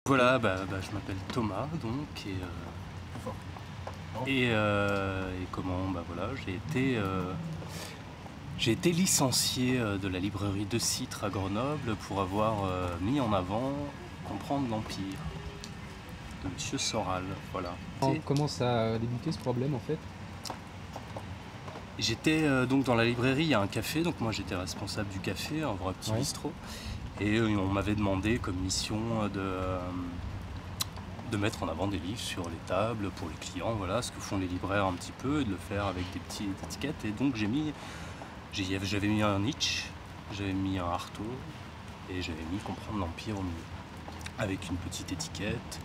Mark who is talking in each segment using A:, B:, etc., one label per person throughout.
A: Voilà, je m'appelle Thomas, donc, et comment, voilà, j'ai été licencié de la librairie de Citre à Grenoble pour avoir mis en avant Comprendre l'Empire de Monsieur Soral, voilà.
B: Comment ça a débuté ce problème en fait?
A: J'étais donc dans la librairie, il y a un café, donc moi j'étais responsable du café, un vrai petit bistrot, et on m'avait demandé comme mission de mettre en avant des livres sur les tables pour les clients, voilà, ce que font les libraires un petit peu, et de le faire avec des petites étiquettes. Et donc j'avais mis un Nietzsche, j'avais mis un Artaud, et j'avais mis Comprendre l'Empire au milieu, avec une petite étiquette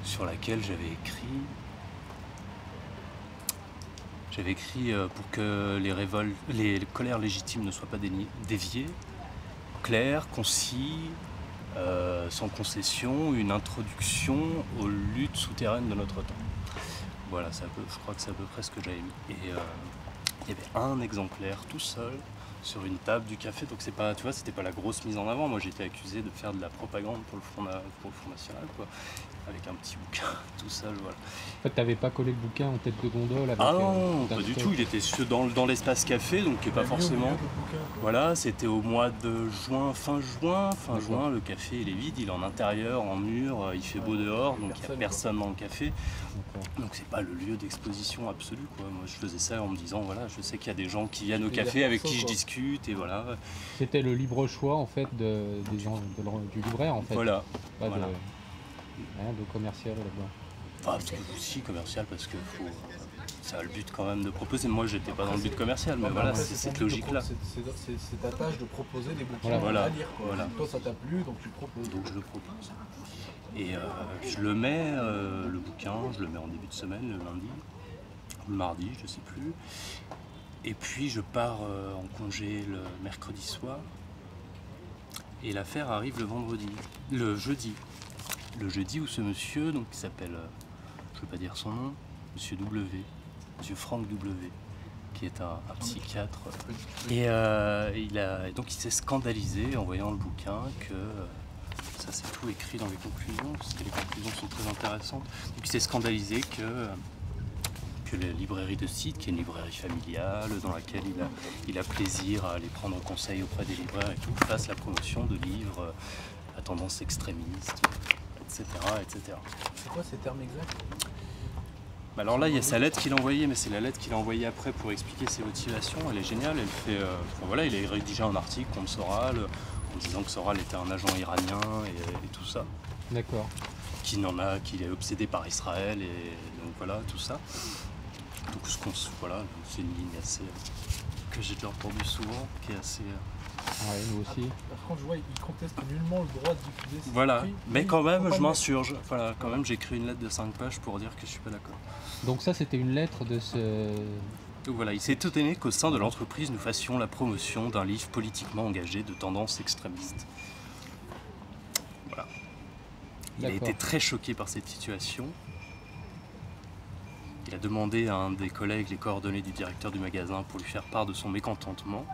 A: sur laquelle j'avais écrit pour que les colères légitimes ne soient pas déviées, clair, concis, sans concession, une introduction aux luttes souterraines de notre temps. Voilà, je crois que c'est à peu près ce que j'avais mis. Et il y avait un exemplaire tout seul sur une table du café, donc c'est pas, tu vois, c'était pas la grosse mise en avant. Moi j'étais accusé de faire de la propagande pour le Front National, quoi, avec un petit bouquin tout seul, voilà.
B: En fait, t'avais pas collé le bouquin en tête de gondole avec,
A: ah non, pas du tout, il était dans l'espace café, donc pas forcément. Voilà, c'était au mois de juin, fin juin, le café il est vide, il est en intérieur, en mur, il fait beau dehors, donc il n'y a personne dans le café. Donc c'est pas le lieu d'exposition absolu, quoi. Moi je faisais ça en me disant, voilà, je sais qu'il y a des gens qui viennent au café avec qui je discute, et voilà.
B: C'était le libre choix en fait des gens, du libraire en fait.
A: Voilà.
B: Pas voilà. Rien de commercial là-dedans.
A: Parce que si, commercial, parce que ça a le but quand même de proposer. Moi j'étais pas dans le but commercial, mais voilà, c'est cette logique-là.
C: C'est ta tâche de proposer des bouquins
A: à
C: lire, quoi.
A: Voilà.
C: Toi ça t'a plu, donc tu le proposes.
A: Donc je le propose. Et je le mets, le bouquin, je le mets en début de semaine, le lundi, le mardi, je sais plus. Et puis je pars en congé le mercredi soir. Et l'affaire arrive le jeudi. Le jeudi où ce monsieur, donc qui s'appelle, je ne veux pas dire son nom, monsieur W, monsieur Franck W, qui est un psychiatre. Et donc il s'est scandalisé en voyant le bouquin que, ça c'est tout écrit dans les conclusions, parce que les conclusions sont très intéressantes. Donc il s'est scandalisé que la librairie de Citre, qui est une librairie familiale, dans laquelle il a plaisir à aller prendre conseil auprès des libraires et tout, fasse la promotion de livres à tendance extrémiste, etc. etc.
C: C'est quoi ces termes exacts?
A: Alors là, il y a sa lettre qu'il a envoyée, mais c'est la lettre qu'il a envoyée après pour expliquer ses motivations. Elle est géniale, elle fait... voilà, il a rédigé un article contre Soral, en disant que Soral était un agent iranien et tout ça.
B: D'accord.
A: Qu'il est obsédé par Israël, et donc voilà, tout ça. Donc voilà, c'est une ligne assez que j'ai déjà entendue souvent, qui est assez...
B: Ouais, nous aussi.
C: Par contre, je vois, il conteste nullement le droit de diffuser ces
A: Voilà,
C: écrits.
A: mais quand même, je m'insurge. Voilà, quand même, j'ai écrit une lettre de 5 pages pour dire que je suis pas d'accord.
B: Donc ça, c'était une lettre de ce...
A: Donc voilà, il s'est étonné qu'au sein de l'entreprise, nous fassions la promotion d'un livre politiquement engagé de tendance extrémiste. Voilà. Il a été très choqué par cette situation. Il a demandé à un des collègues les coordonnées du directeur du magasin pour lui faire part de son mécontentement.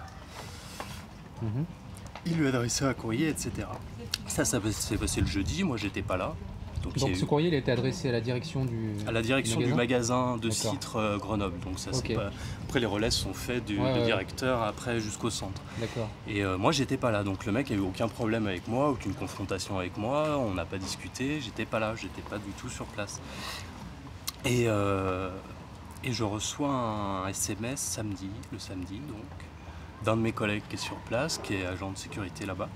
A: Il lui a adressé un courrier, etc. Ça s'est passé le jeudi, moi j'étais pas là.
B: Donc ce courrier il a été adressé à la direction
A: du magasin de Citre Grenoble. Donc ça, pas... Après les relais sont faits du directeur après jusqu'au centre.
B: D'accord.
A: Et moi j'étais pas là, donc le mec a eu aucun problème avec moi, aucune confrontation avec moi, on n'a pas discuté, j'étais pas là, j'étais pas du tout sur place. Et je reçois un SMS le samedi donc, d'un de mes collègues qui est sur place, qui est agent de sécurité là-bas,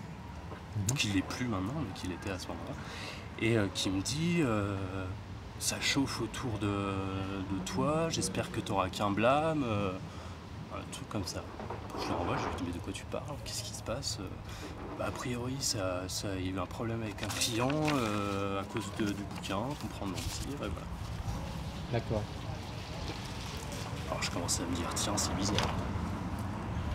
A: qui l'est plus maintenant, mais qui l'était à ce moment-là, et qui me dit ça chauffe autour de toi, j'espère que tu n'auras qu'un blâme, un truc comme ça. Je le renvoie, je lui dis mais de quoi tu parles, qu'est-ce qui se passe? A priori, il y a eu un problème avec un client à cause du bouquin, Comprendre l'Empire, et voilà.
B: D'accord.
A: Alors je commence à me dire, tiens, c'est bizarre.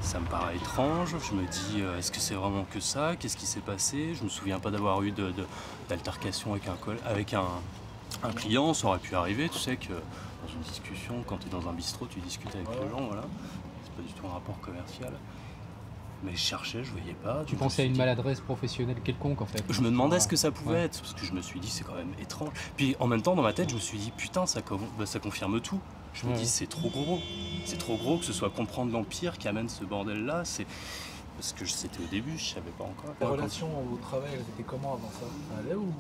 A: Ça me paraît étrange, je me dis, est-ce que c'est vraiment que ça? Qu'est-ce qui s'est passé? Je me souviens pas d'avoir eu d'altercation avec un client, ça aurait pu arriver, tu sais que dans une discussion, quand tu es dans un bistrot, tu discutes avec les gens, voilà. C'est pas du tout un rapport commercial. Mais je cherchais, je voyais pas.
B: Tu pensais à une maladresse professionnelle quelconque en fait?
A: Je me demandais ce que ça pouvait être, parce que je me suis dit c'est quand même étrange. Puis en même temps dans ma tête je me suis dit putain ça confirme tout. Je me dis c'est trop gros que ce soit Comprendre l'Empire qui amène ce bordel là. Parce que c'était au début, je savais pas encore.
C: Ta relation au travail, elle était comment avant ça? Ça allait ou...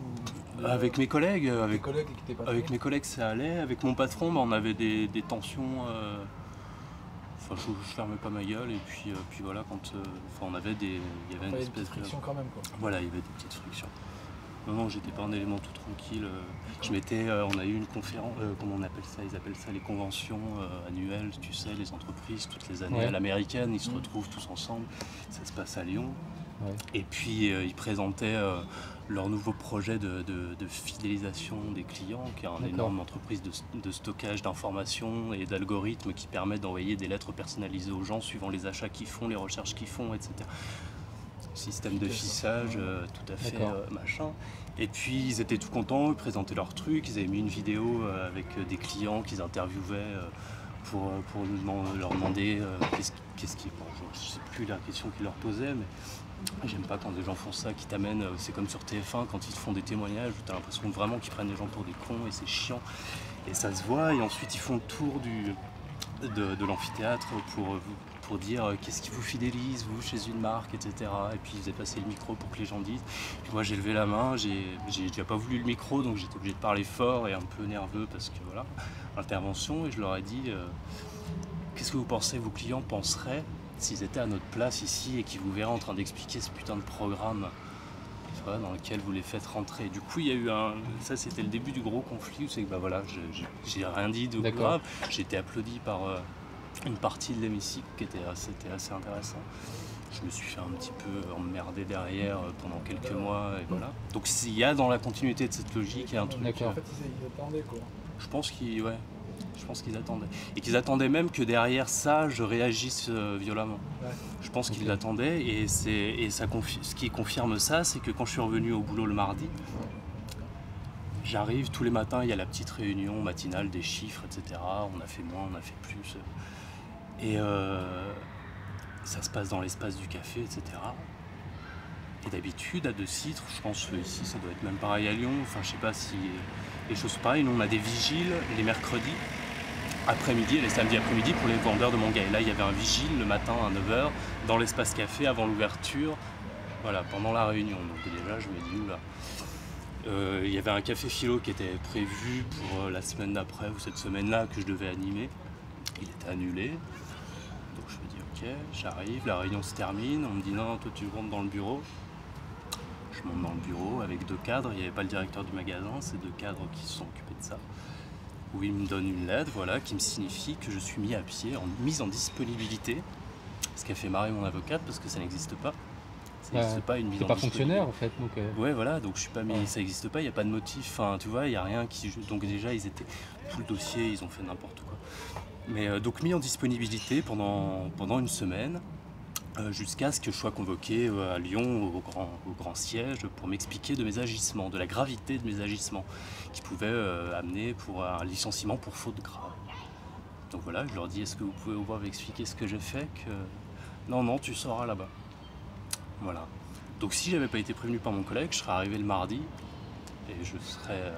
A: Avec mes collègues,
C: avec
A: mes collègues ça allait. Avec mon patron, on avait des tensions. Enfin, je fermais pas ma gueule et puis voilà, on avait il y avait une espèce de
C: friction quand même quoi.
A: Voilà, il y avait des petites frictions. Non, j'étais pas un élément tout tranquille. On a eu une conférence, comment on appelle ça? Ils appellent ça les conventions annuelles, tu sais, les entreprises, toutes les années à l'américaine, ils se retrouvent tous ensemble. Ça se passe à Lyon.
B: Ouais.
A: Et puis ils présentaient leur nouveau projet de fidélisation des clients, qui est une énorme entreprise de stockage d'informations et d'algorithmes qui permet d'envoyer des lettres personnalisées aux gens suivant les achats qu'ils font, les recherches qu'ils font, etc. Système de fichage, tout à fait machin. Et puis ils étaient tout contents, ils présentaient leur truc, ils avaient mis une vidéo avec des clients qu'ils interviewaient pour leur demander qu'est-ce qui... Bon, je sais plus la question qu'ils leur posaient, mais j'aime pas quand des gens font ça, qui t'amènent, c'est comme sur TF1 quand ils te font des témoignages où t'as l'impression vraiment qu'ils prennent les gens pour des cons et c'est chiant. Et ça se voit, et ensuite ils font le tour de l'amphithéâtre pour dire qu'est-ce qui vous fidélise, vous, chez une marque, etc. Et puis ils faisaient passer le micro pour que les gens disent. Puis moi j'ai levé la main, j'ai déjà pas voulu le micro, donc j'étais obligé de parler fort et un peu nerveux parce que voilà, intervention, et je leur ai dit qu'est-ce que vous pensez, vos clients penseraient s'ils étaient à notre place ici et qu'ils vous verraient en train d'expliquer ce putain de programme dans lequel vous les faites rentrer. Du coup, il y a eu ça c'était le début du gros conflit où c'est que j'ai rien dit de grave. J'ai été applaudi par une partie de l'hémicycle c'était assez intéressant. Je me suis fait un petit peu emmerder derrière pendant quelques mois et voilà. Donc il y a dans la continuité de cette logique, il y a un truc.
C: En fait, ils attendaient quoi.
A: Je pense qu'ils attendaient. Et qu'ils attendaient même que derrière ça, je réagisse violemment. Ouais. Je pense qu'ils l'attendaient et ce qui confirme ça, c'est que quand je suis revenu au boulot le mardi, j'arrive tous les matins, il y a la petite réunion matinale des chiffres, etc. On a fait moins, on a fait plus. Et ça se passe dans l'espace du café, etc. Et d'habitude, à De Citre, je pense que ici, ça doit être même pareil à Lyon, enfin je sais pas si les choses sont pareilles. Nous, on a des vigiles les mercredis après-midi et les samedis après-midi pour les vendeurs de manga. Et là, il y avait un vigile le matin à 9h dans l'espace café avant l'ouverture, voilà, pendant la réunion. Donc déjà, je me dis, oula. Il y avait un café philo qui était prévu pour la semaine d'après ou cette semaine-là que je devais animer. Il était annulé. Donc je me dis, ok, j'arrive, la réunion se termine. On me dit, non, toi tu rentres dans le bureau. Je monte dans le bureau avec 2 cadres. Il n'y avait pas le directeur du magasin, c'est 2 cadres qui se sont occupés de ça. Où il me donne une lettre, voilà, qui me signifie que je suis mis à pied, mise en disponibilité. Ce qui a fait marrer mon avocate parce que ça n'existe pas. Ça n'existe pas une mise en disponibilité.
B: C'est pas fonctionnaire en fait. Donc
A: ouais, voilà, donc je suis pas mis, ça n'existe pas, il n'y a pas de motif. Enfin, tu vois, il n'y a rien qui. Donc déjà, ils étaient. Tout le dossier, ils ont fait n'importe quoi. Mais donc mis en disponibilité pendant une semaine. Jusqu'à ce que je sois convoqué à Lyon au grand siège pour m'expliquer de mes agissements, de la gravité de mes agissements qui pouvaient amener pour un licenciement pour faute grave. Donc voilà, je leur dis, est-ce que vous pouvez au moins m'expliquer ce que j'ai fait que... Non, tu sauras là-bas. Voilà. Donc si j'avais pas été prévenu par mon collègue, je serais arrivé le mardi et je serais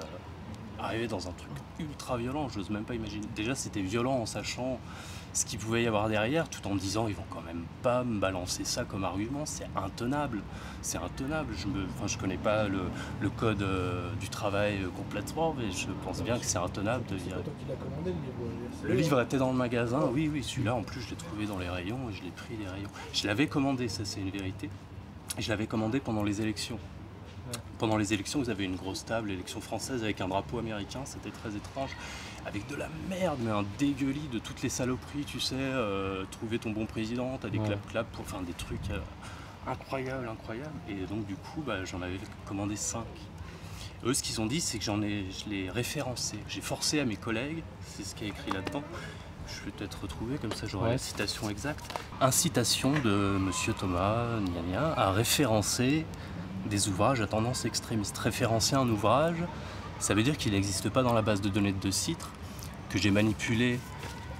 A: arrivé dans un truc ultra violent, j'ose même pas imaginer. Déjà c'était violent en sachant ce qu'il pouvait y avoir derrière, tout en me disant ils vont quand même pas me balancer ça comme argument, c'est intenable. C'est intenable. Je connais pas le code du travail complètement, mais je pense bien que c'est intenable de dire.
C: C'est toi qui l'as commandé le livre?
A: Le livre était dans le magasin, oui, celui-là en plus je l'ai trouvé dans les rayons et je l'ai pris des rayons. Je l'avais commandé, ça c'est une vérité. Je l'avais commandé pendant les élections. Pendant les élections, vous avez une grosse table, l'élection française avec un drapeau américain, c'était très étrange. Avec de la merde, mais un dégueulis de toutes les saloperies, tu sais, trouver ton bon président, t'as des clap-clap, enfin des trucs incroyables. Et donc du coup, j'en avais commandé 5. Eux, ce qu'ils ont dit, c'est que je l'ai référencé. J'ai forcé à mes collègues, c'est ce qui est écrit là-dedans, je vais peut-être retrouver, comme ça j'aurai la citation exacte. Incitation de Monsieur Thomas Gnagna à référencer des ouvrages à tendance extrémiste. Référencer un ouvrage, ça veut dire qu'il n'existe pas dans la base de données de Citre, que j'ai manipulé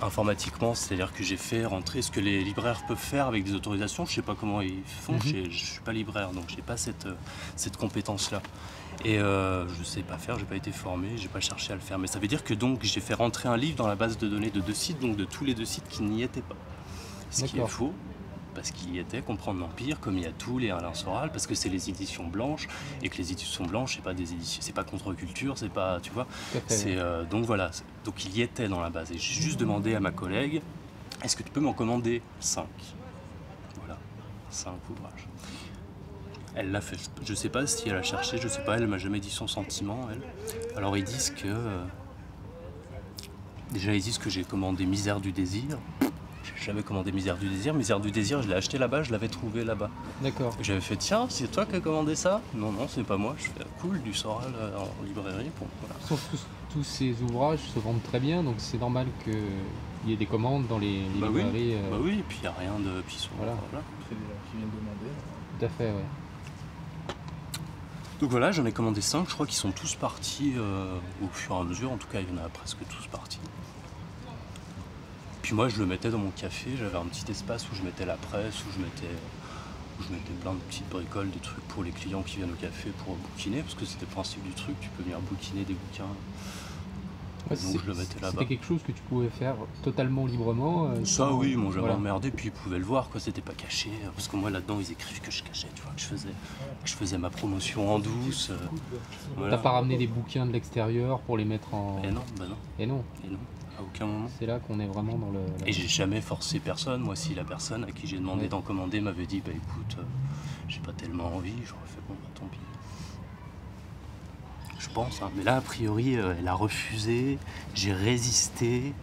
A: informatiquement, c'est-à-dire que j'ai fait rentrer ce que les libraires peuvent faire avec des autorisations. Je sais pas comment ils font, je suis pas libraire, donc j'ai pas cette compétence-là. Et je sais pas faire, j'ai pas été formé, j'ai pas cherché à le faire. Mais ça veut dire que donc j'ai fait rentrer un livre dans la base de données de 2 sites, donc de tous les 2 sites qui n'y étaient pas. Ce qui est faux, parce qu'il y était Comprendre l'Empire, comme il y a tous les Alain Soral, parce que c'est les éditions blanches, et que les éditions blanches, c'est pas des éditions, c'est pas contre-culture, c'est pas, tu vois. C'est donc voilà, donc il y était dans la base. Et j'ai juste demandé à ma collègue, est-ce que tu peux m'en commander 5 ? Voilà, 5 ouvrages. Elle l'a fait, je sais pas si elle a cherché, je sais pas, elle m'a jamais dit son sentiment, elle. Alors ils disent que... déjà ils disent que j'ai commandé Misère du désir. J'ai jamais commandé Misère du désir. Misère du désir, je l'ai acheté là-bas, je l'avais trouvé là-bas.
B: D'accord.
A: J'avais fait, tiens, c'est toi qui as commandé ça ? Non, non, c'est pas moi. Je fais, cool, du Soral en librairie. Bon, voilà.
B: Sauf que tous ces ouvrages se vendent très bien, donc c'est normal qu'il y ait des commandes dans les librairies.
A: Bah oui, et puis il n'y a rien de... Puis
B: voilà.
C: C'est des gens qui viennent demander.
B: Tout à fait, ouais.
A: Donc voilà, j'en ai commandé 5, je crois qu'ils sont tous partis au fur et à mesure, en tout cas il y en a presque tous partis. Puis moi je le mettais dans mon café, j'avais un petit espace où je mettais la presse, où je mettais plein de petites bricoles, des trucs pour les clients qui viennent au café pour bouquiner, parce que c'était le principe du truc, tu peux venir bouquiner des bouquins.
B: Ouais,
A: donc je le mettais là-bas.
B: C'était quelque chose que tu pouvais faire totalement librement.
A: Ça oui, ils m'ont jamais emmerdé, puis ils pouvaient le voir, quoi, c'était pas caché, parce que moi là-dedans ils écrivent que je cachais, tu vois, que je faisais ma promotion en douce.
B: T'as pas ramené des bouquins de l'extérieur pour les mettre en...
A: Et non, bah non.
B: Et non.
A: Et non, à aucun moment.
B: C'est là qu'on est vraiment dans le...
A: Et j'ai jamais forcé personne, moi si la personne à qui j'ai demandé d'en commander m'avait dit, bah écoute, j'ai pas tellement envie, j'aurais fait bon, bah tant pis. Je pense, hein. Mais là, a priori, elle a refusé, j'ai résisté,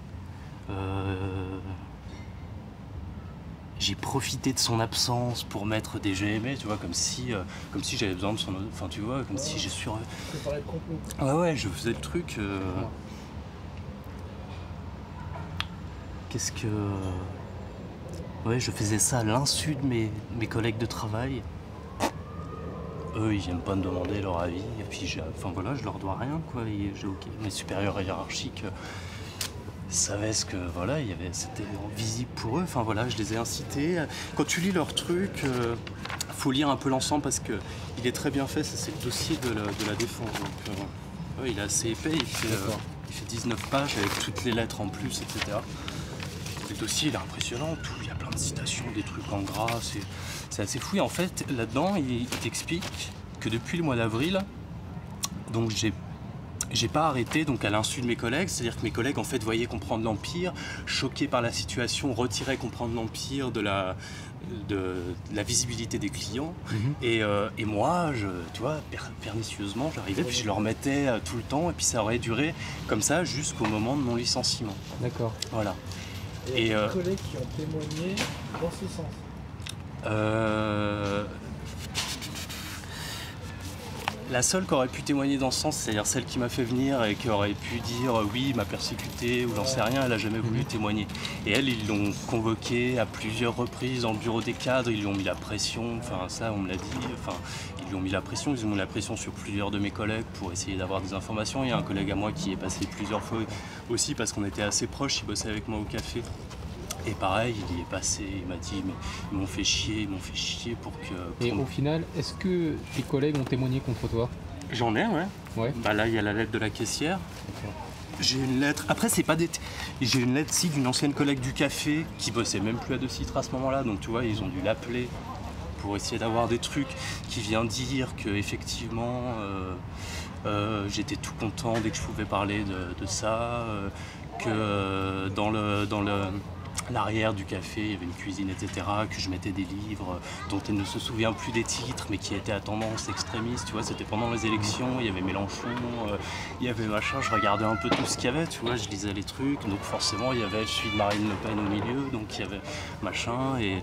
A: j'ai profité de son absence pour mettre des j'ai aimé, tu vois, comme si j'avais besoin de son... Enfin, tu vois, comme si j'ai sur...
C: Préparer le contenu.
A: Ouais, je faisais le truc... Qu'est-ce que... Ouais, je faisais ça à l'insu de mes collègues de travail. Eux, ils viennent pas me demander leur avis, et puis enfin voilà, je leur dois rien, quoi. Mes supérieurs hiérarchiques savaient ce que, voilà, c'était visible pour eux, enfin voilà, je les ai incités. Quand tu lis leur truc, faut lire un peu l'ensemble parce que il est très bien fait, ça c'est le dossier de la défense, donc ouais, il est assez épais, il fait 19 pages avec toutes les lettres en plus, etc. Le dossier il est impressionnant, il y a plein de citations, des trucs en gras, c'est assez fou. Et en fait, là-dedans, il t'explique que depuis le mois d'avril, donc j'ai pas arrêté, donc à l'insu de mes collègues, c'est-à-dire que mes collègues en fait voyaient Comprendre l'Empire, choqués par la situation, retiraient Comprendre l'Empire de la visibilité des clients. Et moi, tu vois, pernicieusement, j'arrivais, puis je leur mettais tout le temps, et puis ça aurait duré comme ça jusqu'au moment de mon licenciement.
B: D'accord.
A: Voilà.
C: Et il y a des collègues qui ont témoigné dans ce sens.
A: La seule qui aurait pu témoigner dans ce sens, c'est-à-dire celle qui m'a fait venir et qui aurait pu dire oui, m'a persécuté ou j'en sais rien, elle n'a jamais voulu témoigner. Et elle, ils l'ont convoquée à plusieurs reprises dans le bureau des cadres, ils lui ont mis la pression, enfin ça on me l'a dit, enfin ils lui ont mis la pression, ils ont mis la pression sur plusieurs de mes collègues pour essayer d'avoir des informations. Il y a un collègue à moi qui est passé plusieurs fois aussi parce qu'on était assez proches, il bossait avec moi au café. Et pareil, il y est passé, il m'a dit, mais ils m'ont fait chier pour que...
B: Et au final, est-ce que tes collègues ont témoigné contre toi ?
A: J'en ai,
B: Ouais.
A: Bah là, il y a la lettre de la caissière. J'ai une lettre... Après, c'est pas des... J'ai une lettre ici d'une ancienne collègue du café qui bossait même plus à De Citre à ce moment-là. Donc tu vois, ils ont dû l'appeler pour essayer d'avoir des trucs qui vient dire que effectivement j'étais tout content dès que je pouvais parler de ça, que dans l'arrière du café, il y avait une cuisine, etc., que je mettais des livres dont elle ne se souvient plus des titres, mais qui étaient à tendance extrémiste, tu vois, c'était pendant les élections, il y avait Mélenchon, il y avait machin, je regardais un peu tout ce qu'il y avait, tu vois, je lisais les trucs, donc forcément, il y avait celui de Marine Le Pen au milieu, donc il y avait machin, et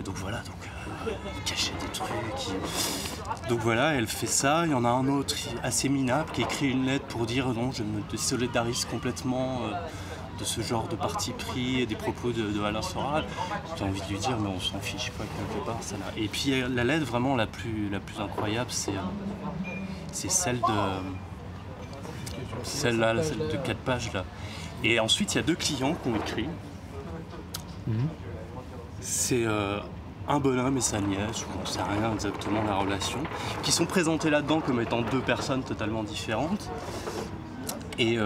A: donc voilà, donc il cachait des trucs, donc voilà, elle fait ça, il y en a un autre assez minable qui écrit une lettre pour dire non, je me désolidarise complètement de ce genre de parti pris et des propos de Alain Soral. J'ai envie de lui dire, mais on s'en fiche pas quelque part. Ça n'a... Et puis la lettre vraiment la plus incroyable, c'est celle de 4 pages là. Et ensuite, il y a 2 clients qui ont écrit. C'est un bonhomme et sa nièce, on ne sait rien exactement la relation, qui sont présentés là-dedans comme étant 2 personnes totalement différentes. Et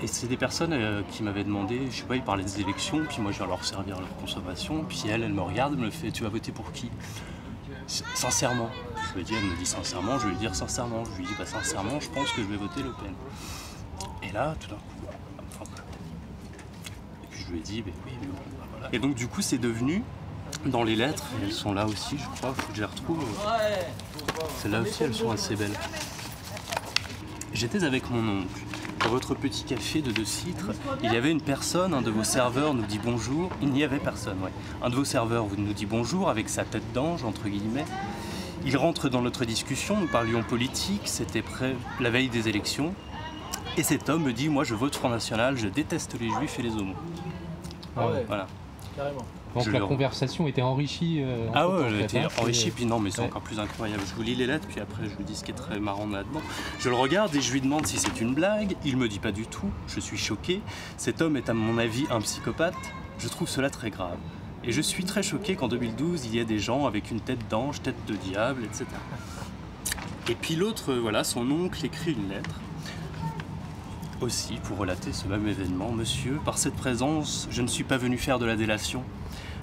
A: c'est des personnes qui m'avaient demandé, je sais pas, ils parlaient des élections, puis moi je vais leur servir leur consommation, puis elle me regarde, elle me fait « tu vas voter pour qui ?» Sincèrement. Je lui dis, elle me dit sincèrement, je vais lui dire sincèrement. Je lui dis bah sincèrement, je pense que je vais voter Le Pen. Et là, tout d'un coup, enfin, et puis je lui ai dit, bah, oui, mais bon, bah, voilà. Et donc du coup, c'est devenu, dans les lettres, elles sont là aussi, je crois, faut que je les retrouve. Celles-là aussi, elles sont assez belles. J'étais avec mon oncle. Dans votre petit café de 2 Citres, il y avait une personne, un de vos serveurs nous dit bonjour. Il n'y avait personne, ouais. Un de vos serveurs nous dit bonjour avec sa tête d'ange, entre guillemets. Il rentre dans notre discussion, nous parlions politique, c'était la veille des élections. Et cet homme me dit, moi je vote Front National, je déteste les juifs et les homos.
C: Ah ouais,
A: voilà.
C: Carrément.
B: Donc la conversation était enrichie.
A: Ah ouais, elle était enrichie, puis non, mais c'est encore plus incroyable. Je vous lis les lettres, puis après je vous dis ce qui est très marrant là-dedans. Je le regarde et je lui demande si c'est une blague. Il me dit pas du tout. Je suis choqué. Cet homme est à mon avis un psychopathe. Je trouve cela très grave. Et je suis très choqué qu'en 2012, il y ait des gens avec une tête d'ange, tête de diable, etc. Et puis l'autre, voilà, son oncle écrit une lettre. Aussi, pour relater ce même événement. Monsieur, par cette présence, je ne suis pas venu faire de la délation.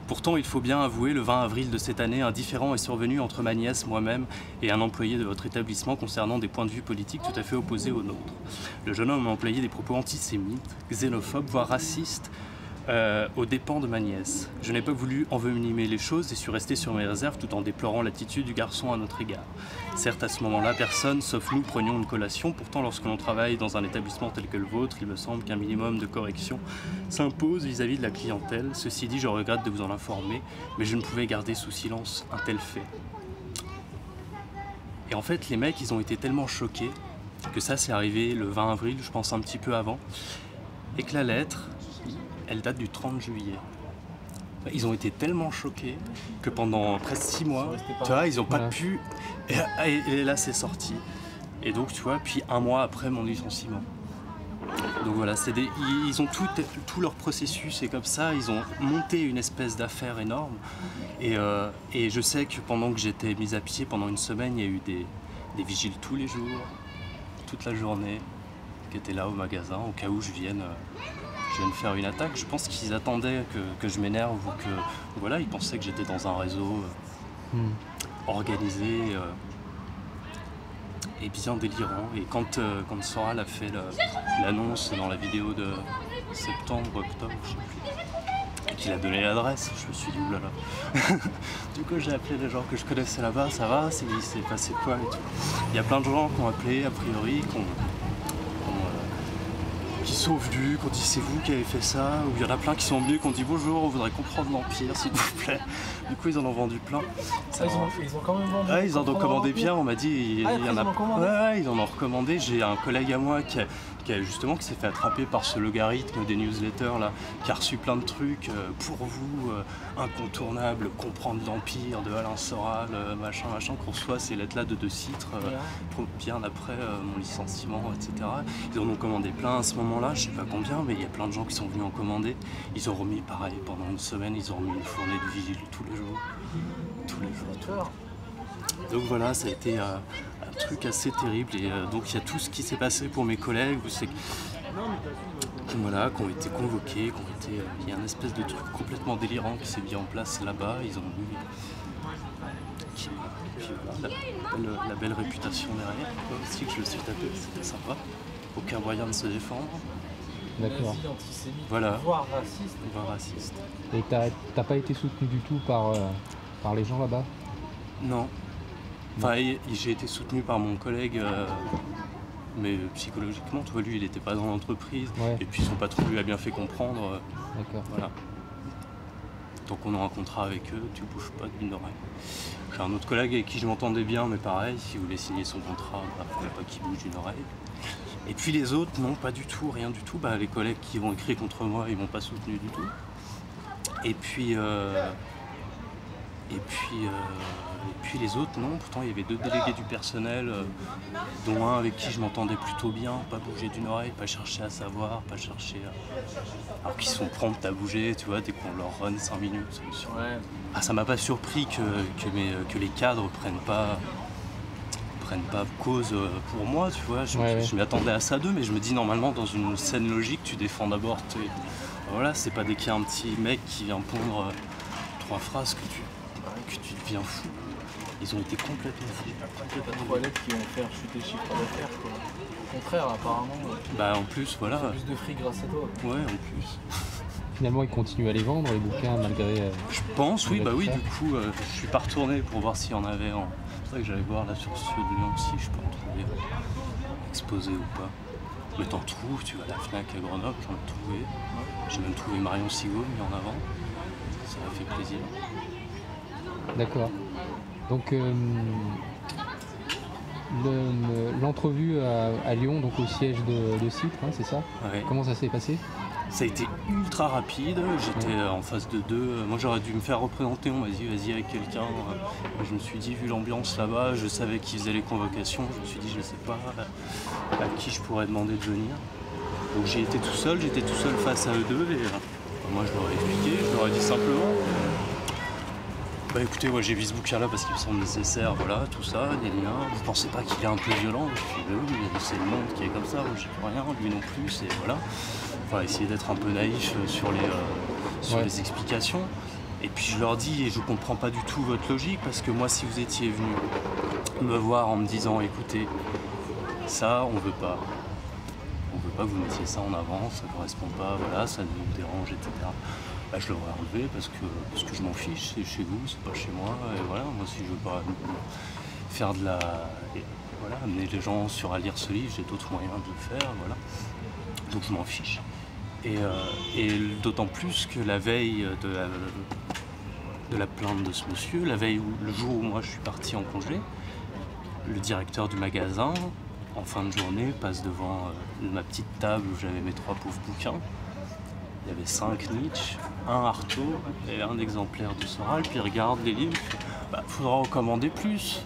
A: Pourtant, il faut bien avouer, le 20 avril de cette année, un différend est survenu entre ma nièce, moi-même et un employé de votre établissement concernant des points de vue politiques tout à fait opposés aux nôtres. Le jeune homme a employé des propos antisémites, xénophobes, voire racistes, aux dépens de ma nièce. Je n'ai pas voulu envenimer les choses et suis resté sur mes réserves tout en déplorant l'attitude du garçon à notre égard. Certes, à ce moment-là, personne, sauf nous, prenions une collation. Pourtant, lorsque l'on travaille dans un établissement tel que le vôtre, il me semble qu'un minimum de correction s'impose vis-à-vis de la clientèle. Ceci dit, je regrette de vous en informer, mais je ne pouvais garder sous silence un tel fait. Et en fait, les mecs, ils ont été tellement choqués que ça, c'est arrivé le 20 avril, je pense un petit peu avant, et que la lettre, elle date du 30 juillet. Ils ont été tellement choqués que pendant presque 6 mois, tu vois, ils n'ont pas pu... Et là, c'est sorti. Et donc, tu vois, puis 1 mois après mon licenciement. Donc voilà, ils ont tout leur processus et comme ça, ils ont monté une espèce d'affaire énorme. Et je sais que pendant que j'étais mise à pied, pendant 1 semaine, il y a eu des vigiles tous les jours, toute la journée, qui étaient là au magasin, au cas où je vienne faire une attaque. Je pense qu'ils attendaient que je m'énerve ou que... Voilà, ils pensaient que j'étais dans un réseau organisé et bien délirant. Et quand Soral a fait l'annonce dans la vidéo de septembre, octobre, je sais plus, et qu'il a donné l'adresse, je me suis dit oulala. Du coup, j'ai appelé les gens que je connaissais là-bas, ça va, il s'est passé quoi et tout. Il y a plein de gens qui ont appelé, a priori, qui sont venus, qui ont dit c'est vous qui avez fait ça, ou il y en a plein qui sont venus, qui ont dit bonjour, on voudrait comprendre l'Empire s'il vous plaît. Du coup ils en ont vendu plein.
C: Ça, ils ont quand même vendu.
A: Ouais, ils en ont commandé bien, on m'a dit.
C: Ils
A: en ont recommandé. J'ai un collègue à moi qui s'est fait attraper par ce logarithme des newsletters là, qui a reçu plein de trucs pour vous, incontournable, comprendre l'Empire de Alain Soral, machin, qu'on reçoit ces lettres là de 2 Citres, bien après mon licenciement, etc. Ils en ont commandé plein à ce moment-là, je sais pas combien, mais il y a plein de gens qui sont venus en commander. Ils ont remis pareil pendant 1 semaine, ils ont remis une fournée de vigiles tous les jours. Donc voilà, ça a été un truc assez terrible et donc il y a tout ce qui s'est passé pour mes collègues, qui ont été convoqués, il y a une espèce de truc complètement délirant qui s'est mis en place là-bas, ils ont mis la belle réputation derrière, aussi que je me suis tapé, c'était sympa, aucun moyen de se défendre.
B: D'accord.
A: Voilà.
C: Voire raciste.
B: Et t'as pas été soutenu du tout par les gens là-bas?
A: Non. Enfin, j'ai été soutenu par mon collègue, mais psychologiquement, tu vois, lui, il n'était pas dans l'entreprise. Ouais. Et puis son patron lui a bien fait comprendre.
B: D'accord.
A: Voilà. Donc on aura un contrat avec eux, tu bouges pas d'une oreille. J'ai un autre collègue avec qui je m'entendais bien, mais pareil, s'il voulait signer son contrat, il ne fallait pas qu'il bouge d'une oreille. Et puis les autres, non, pas du tout, rien du tout. Les collègues qui ont écrit contre moi, ils m'ont pas soutenu du tout. Et puis Et puis les autres, non. Pourtant, il y avait 2 délégués du personnel, dont un avec qui je m'entendais plutôt bien, pas bouger d'une oreille, pas chercher à savoir, pas chercher à... Alors qu'ils sont prompts à bouger, tu vois, dès qu'on leur run 5 minutes.
C: Ouais.
A: Ah, ça m'a pas surpris que les cadres prennent pas cause pour moi, tu vois. Je m'y attendais à ça d'eux, mais je me dis, normalement, dans une scène logique, tu défends d'abord voilà, c'est pas dès qu'il y a un petit mec qui vient pondre 3 phrases que tu deviens fou. Ils ont été complètement fous.
C: Pas de toilettes qui vont faire chuter le chiffre d'affaires, quoi. Au contraire, apparemment.
A: Bah en plus, voilà.
C: Plus de fric grâce à toi.
A: Ouais, en plus.
B: Finalement, ils continuent à les vendre, les bouquins, malgré...
A: Je pense, oui, bah oui, du coup, je suis pas retourné pour voir s'il y en avait en... C'est vrai que j'allais voir là sur ceux de Lyon si je peux en trouver exposé ou pas. Mais t'en trouves, tu vas à la Fnac à Grenoble, j'en ai trouvé. J'ai même trouvé Marion Sigaud mis en avant. Ça m'a fait plaisir.
B: D'accord. Donc l'entrevue à Lyon, donc au siège de Citre, hein, c'est ça?
A: Ouais.
B: Comment ça s'est passé?
A: Ça a été ultra rapide, j'étais en face de 2. Moi j'aurais dû me faire représenter, on m'a dit vas-y avec quelqu'un. Je me suis dit, vu l'ambiance là-bas, je savais qu'ils faisaient les convocations, je me suis dit je ne sais pas à qui je pourrais demander de venir. Donc j'étais tout seul face à eux deux et moi je leur ai expliqué, je leur ai dit simplement bah écoutez, moi j'ai vu ce bouquin là parce qu'il me semble nécessaire, voilà, tout ça, des liens. Vous pensez pas qu'il est un peu violent? Je dis bah oui, c'est le monde qui est comme ça, moi j'y peux rien, lui non plus, et voilà. Enfin, essayer d'être un peu naïf sur les explications. Et puis je leur dis, et je comprends pas du tout votre logique, parce que moi si vous étiez venu me voir en me disant écoutez, ça on veut pas que vous mettiez ça en avant, ça correspond pas, voilà, ça nous dérange, etc. Bah, je l'aurais enlevé parce que je m'en fiche, c'est chez vous, c'est pas chez moi, et voilà, moi si je veux pas faire voilà, amener les gens à lire ce livre, j'ai d'autres moyens de le faire, voilà. Donc je m'en fiche. Et d'autant plus que la veille de la plainte de ce monsieur, le jour où moi je suis parti en congé, le directeur du magasin, en fin de journée, passe devant ma petite table où j'avais mes 3 pauvres bouquins. Il y avait 5 Nietzsche, un Artaud et un exemplaire de Soral, puis il regarde les livres, bah, faudra en commander plus.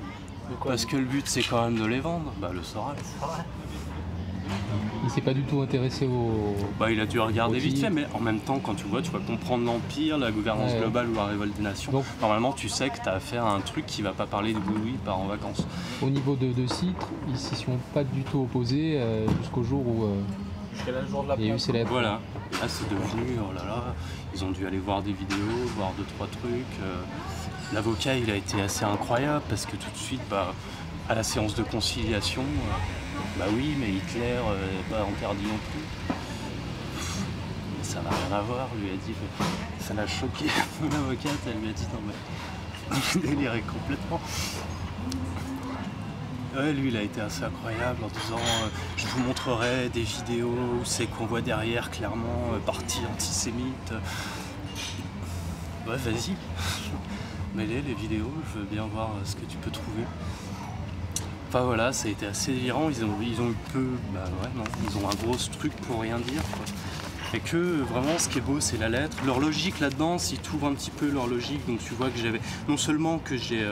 A: Parce que le but c'est quand même de les vendre, bah le Soral.
B: Il s'est pas du tout intéressé au...
A: Bah il a dû regarder vite fait, mais en même temps quand tu vas comprendre l'Empire, la gouvernance globale ou la révolte des nations, donc, normalement tu sais que tu as affaire à un truc qui va pas parler de oui, part en vacances.
B: Au niveau de Citre, ils s'y sont pas du tout opposés jusqu'au jour où... il y a eu ces lettres.
A: Voilà, là c'est devenu, oh là là, ils ont dû aller voir des vidéos, voir 2-3 trucs. L'avocat il a été assez incroyable parce que tout de suite, à la séance de conciliation, bah oui mais Hitler n'est pas interdit non plus. Ça n'a rien à voir, lui a dit, ça l'a choqué. L'avocate elle lui a dit non mais il délirait complètement. Ouais, lui il a été assez incroyable en disant je vous montrerai des vidéos où c'est qu'on voit derrière clairement parti antisémite. Ouais vas-y, mets-les vidéos, je veux bien voir ce que tu peux trouver. Enfin voilà, ça a été assez délirant, ils ont eu peu, ils ont un gros truc pour rien dire quoi. Et que vraiment ce qui est beau c'est la lettre, leur logique là-dedans, s'ils trouvent un petit peu leur logique, donc tu vois que j'avais, non seulement que j'ai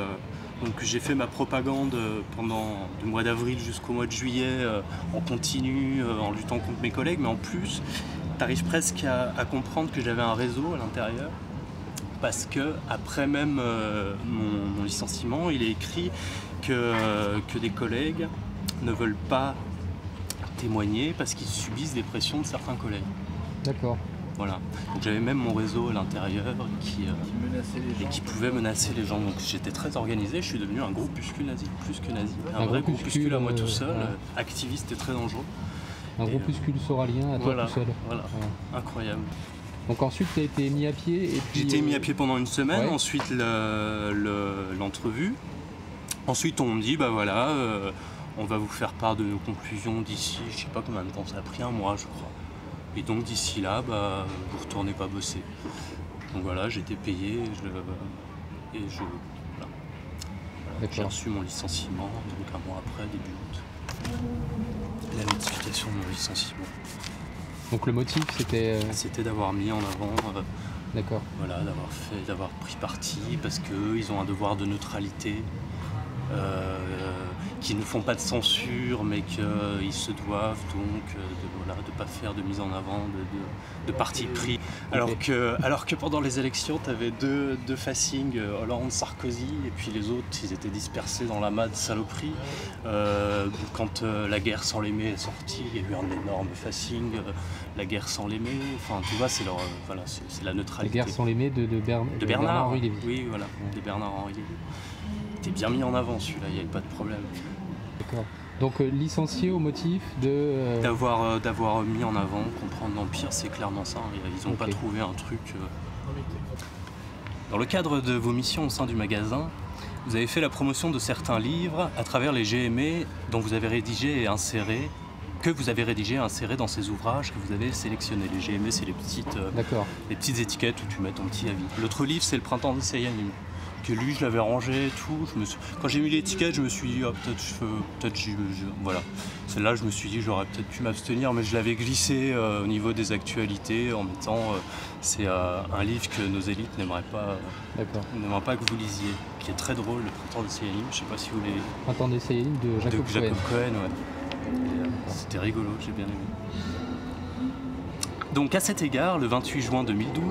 A: fait ma propagande pendant du mois d'avril jusqu'au mois de juillet en continu, en luttant contre mes collègues, mais en plus, tu arrives presque à comprendre que j'avais un réseau à l'intérieur. Parce que après même mon licenciement, il est écrit que des collègues ne veulent pas témoigner parce qu'ils subissent des pressions de certains collègues.
B: D'accord.
A: Voilà. Donc j'avais même mon réseau à l'intérieur qui pouvait menacer les gens. Donc j'étais très organisé, je suis devenu un groupuscule nazi, plus que nazi. Un vrai groupuscule à moi tout seul, activiste et très dangereux.
B: Un groupuscule soralien à toi tout seul.
A: Voilà, incroyable.
B: Donc ensuite tu as été mis à pied et puis...
A: J'étais mis à pied pendant une semaine, ensuite l'entrevue. Ensuite on me dit bah voilà, on va vous faire part de nos conclusions d'ici, je sais pas combien de temps, ça a pris 1 mois je crois. Et donc d'ici là, vous retournez pas bosser. Donc voilà, j'étais payé voilà. J'ai reçu mon licenciement, donc 1 mois après, début août. La notification de mon licenciement.
B: Donc le motif c'était...
A: C'était d'avoir mis en avant
B: D'accord.
A: Voilà, d'avoir pris parti, parce qu'eux, ils ont un devoir de neutralité, qui ne font pas de censure, mais qu'ils se doivent donc de ne pas faire de mise en avant, de parti pris. Alors que pendant les élections, tu avais deux facings, Hollande, Sarkozy, et puis les autres, ils étaient dispersés dans l'amas de saloperies. Quand La guerre sans l'aimer est sortie, il y a eu un énorme facing, La guerre sans l'aimer. Enfin, tu vois, c'est la neutralité.
B: La guerre sans l'aimer de Bernard-Henri Lévy.
A: Oui, voilà, de Bernard-Henri Lévy. T'es bien mis en avant celui-là, il n'y avait pas de problème.
B: D'accord. Donc licencié au motif de...
A: D'avoir mis en avant Comprendre l'Empire, c'est clairement ça. Ils n'ont pas trouvé un truc... Dans le cadre de vos missions au sein du magasin, vous avez fait la promotion de certains livres à travers les GME dont vous avez rédigé et inséré, dans ces ouvrages que vous avez sélectionnés. Les GME, c'est les petites étiquettes où tu mets ton petit avis. L'autre livre, c'est Le Printemps des Saiyans. Que lui, je l'avais rangé et tout. Quand j'ai mis l'étiquette, je me suis dit, voilà. Celle-là, je me suis dit, j'aurais peut-être pu m'abstenir, mais je l'avais glissé au niveau des actualités en mettant, c'est un livre que nos élites n'aimeraient pas que vous lisiez, qui est très drôle, Le Printemps des Saiyans. Je sais pas si vous voulez.
B: Le Printemps des Saiyans de Jacob
A: Cohen, ouais. C'était rigolo, j'ai bien aimé. Donc à cet égard, le 28 juin 2012,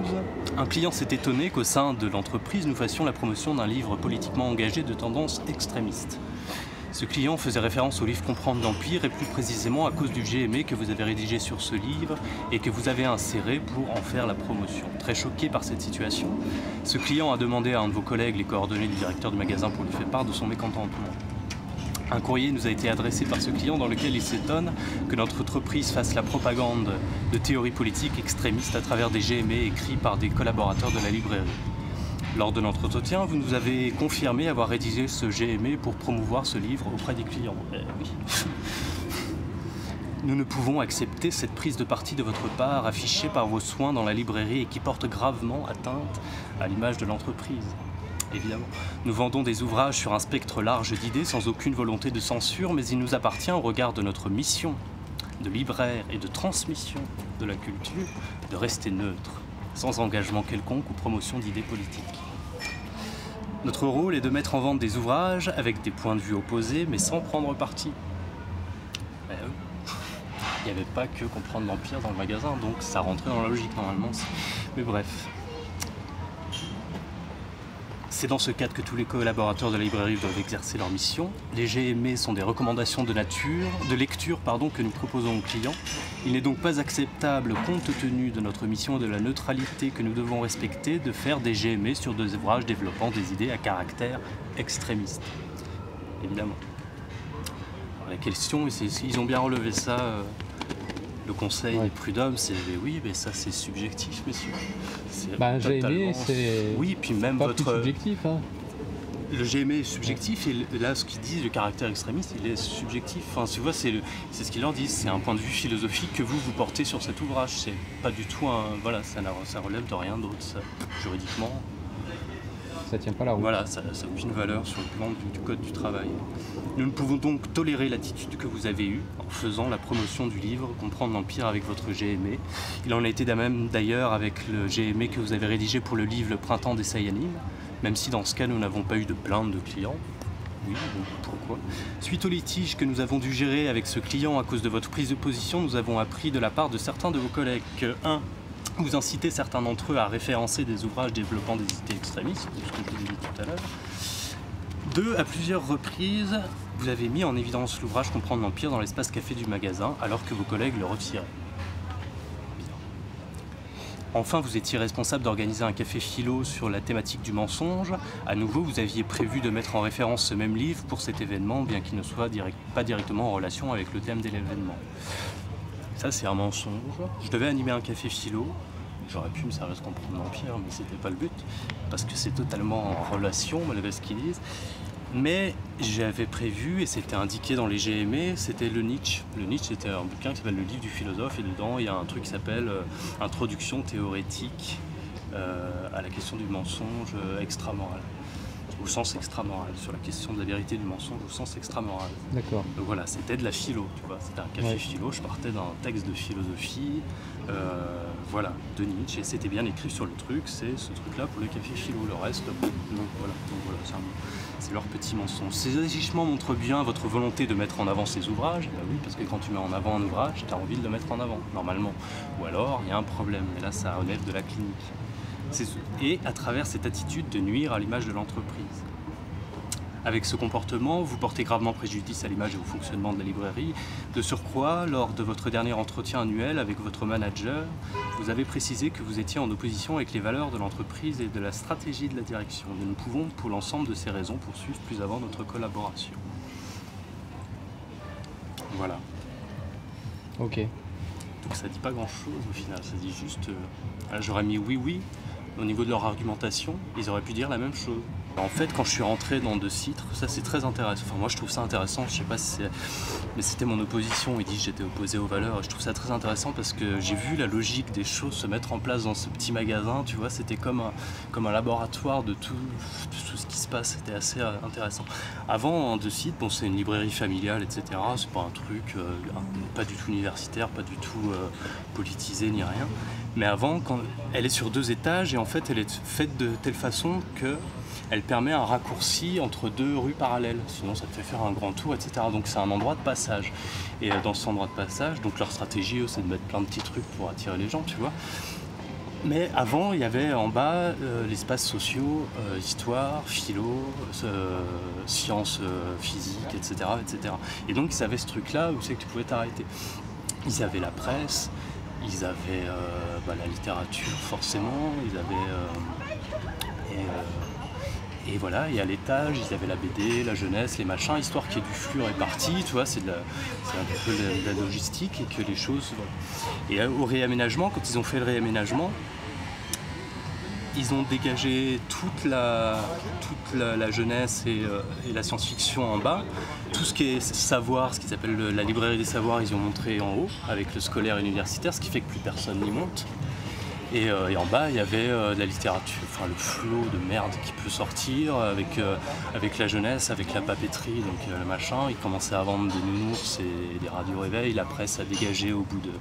A: un client s'est étonné qu'au sein de l'entreprise, nous fassions la promotion d'un livre politiquement engagé de tendance extrémiste. Ce client faisait référence au livre Comprendre l'Empire et plus précisément à cause du GME que vous avez rédigé sur ce livre et que vous avez inséré pour en faire la promotion. Très choqué par cette situation, ce client a demandé à un de vos collègues les coordonnées du directeur du magasin pour lui faire part de son mécontentement. Un courrier nous a été adressé par ce client dans lequel il s'étonne que notre entreprise fasse la propagande de théories politiques extrémistes à travers des GME écrits par des collaborateurs de la librairie. Lors de notre entretien, vous nous avez confirmé avoir rédigé ce GME pour promouvoir ce livre auprès des clients. Oui. Nous ne pouvons accepter cette prise de parti de votre part affichée par vos soins dans la librairie et qui porte gravement atteinte à l'image de l'entreprise. Évidemment. Nous vendons des ouvrages sur un spectre large d'idées sans aucune volonté de censure, mais il nous appartient au regard de notre mission de libraire et de transmission de la culture de rester neutre, sans engagement quelconque ou promotion d'idées politiques. Notre rôle est de mettre en vente des ouvrages avec des points de vue opposés, mais sans prendre parti. Il n'y avait pas que Comprendre l'Empire dans le magasin, donc ça rentrait dans la logique normalement. Mais bref. C'est dans ce cadre que tous les collaborateurs de la librairie doivent exercer leur mission. Les GME sont des recommandations de lecture que nous proposons aux clients. Il n'est donc pas acceptable, compte tenu de notre mission et de la neutralité que nous devons respecter, de faire des GME sur des ouvrages développant des idées à caractère extrémiste. Évidemment. Alors, la question, ils ont bien relevé ça. Le conseil des prud'hommes, c'est oui, mais ça c'est subjectif, messieurs.
B: GME, c'est.
A: Oui, puis même
B: pas
A: votre.
B: Plus subjectif, hein.
A: Le GME est subjectif et là, ce qu'ils disent, le caractère extrémiste, il est subjectif. Enfin, tu vois, c'est ce qu'ils leur disent. C'est un point de vue philosophique que vous portez sur cet ouvrage. C'est pas du tout un. Voilà, ça relève de rien d'autre. Juridiquement.
B: Ça tient pas la route.
A: Voilà, ça n'a aucune valeur sur le plan du code du travail. Nous ne pouvons donc tolérer l'attitude que vous avez eue en faisant la promotion du livre Comprendre l'Empire avec votre GME. Il en a été de même d'ailleurs avec le GME que vous avez rédigé pour le livre Le Printemps des Saiyans, même si dans ce cas nous n'avons pas eu de plainte de clients. Oui, donc pourquoi ? Suite au litige que nous avons dû gérer avec ce client à cause de votre prise de position, nous avons appris de la part de certains de vos collègues que 1. Vous incitez certains d'entre eux à référencer des ouvrages développant des idées extrémistes, ce que je vous ai dit tout à l'heure. 2. À plusieurs reprises, vous avez mis en évidence l'ouvrage Comprendre l'Empire dans l'espace café du magasin, alors que vos collègues le retiraient. Bien. Enfin, vous étiez responsable d'organiser un café philo sur la thématique du mensonge. À nouveau, vous aviez prévu de mettre en référence ce même livre pour cet événement, bien qu'il ne soit pas directement en relation avec le thème de l'événement. Ça, c'est un mensonge. Je devais animer un café philo. J'aurais pu me servir de Comprendre l'Empire, mais c'était pas le but, parce que c'est totalement en relation, malgré ce qu'ils disent. Mais j'avais prévu, et c'était indiqué dans les GME, c'était le Nietzsche. Le Nietzsche, c'était un bouquin qui s'appelle Le livre du philosophe, et dedans, il y a un truc qui s'appelle Introduction théorétique à la question du mensonge extramoral. au sens extramoral, sur la question de la vérité du mensonge au sens extramoral.
B: D'accord.
A: Donc voilà, c'était de la philo, tu vois, c'était un café philo, je partais d'un texte de philosophie, voilà, de Nietzsche, et c'était bien écrit sur le truc, c'est ce truc-là pour le café philo, le reste, donc voilà, c'est leur petit mensonge. Ces agissements montrent bien votre volonté de mettre en avant ces ouvrages, bah oui, parce que quand tu mets en avant un ouvrage, tu as envie de le mettre en avant, normalement, ou alors il y a un problème, et là ça relève de la clinique. Et à travers cette attitude de nuire à l'image de l'entreprise. Avec ce comportement, vous portez gravement préjudice à l'image et au fonctionnement de la librairie. De surcroît, lors de votre dernier entretien annuel avec votre manager, vous avez précisé que vous étiez en opposition avec les valeurs de l'entreprise et de la stratégie de la direction. Nous ne pouvons, pour l'ensemble de ces raisons, poursuivre plus avant notre collaboration. Voilà.
B: Ok.
A: Donc ça dit pas grand-chose au final, ça dit juste... j'aurais mis oui, au niveau de leur argumentation, ils auraient pu dire la même chose. En fait, quand je suis rentré dans De Citre, ça c'est très intéressant. Enfin, moi je trouve ça intéressant, je sais pas si c'est... Mais c'était mon opposition, il dit que j'étais opposé aux valeurs. Et je trouve ça très intéressant parce que j'ai vu la logique des choses se mettre en place dans ce petit magasin, tu vois, c'était comme un laboratoire de tout ce qui se passe, c'était assez intéressant. Avant, De Citre, bon, c'est une librairie familiale, etc. C'est pas un truc pas du tout universitaire, pas du tout politisé ni rien. Mais avant, quand elle est sur 2 étages et en fait elle est faite de telle façon que elle permet un raccourci entre 2 rues parallèles, sinon ça te fait faire un grand tour, etc. Donc c'est un endroit de passage. Et dans cet endroit de passage, donc leur stratégie, eux, c'est de mettre plein de petits trucs pour attirer les gens, tu vois. Mais avant, il y avait en bas l'espace sociaux, histoire, philo, sciences physiques, etc., etc. Et donc ils avaient ce truc-là où c'est que tu pouvais t'arrêter. Ils avaient la presse, ils avaient la littérature forcément, ils avaient... Et voilà, et à l'étage, ils avaient la BD, la jeunesse, les machins, histoire qu'il y ait du flux réparti, tu vois, c'est un peu de la logistique et que les choses... Voilà. Et au réaménagement, quand ils ont fait le réaménagement, ils ont dégagé toute la jeunesse et la science-fiction en bas. Tout ce qui est savoir, ce qu'ils appellent la librairie des savoirs, ils ont montré en haut, avec le scolaire et universitaire, ce qui fait que plus personne n'y monte. Et en bas, il y avait de la littérature, enfin le flot de merde qui peut sortir avec la jeunesse, avec la papeterie, donc le machin. Ils commençaient à vendre des nounours et des radios réveil. La presse a dégagé au bout de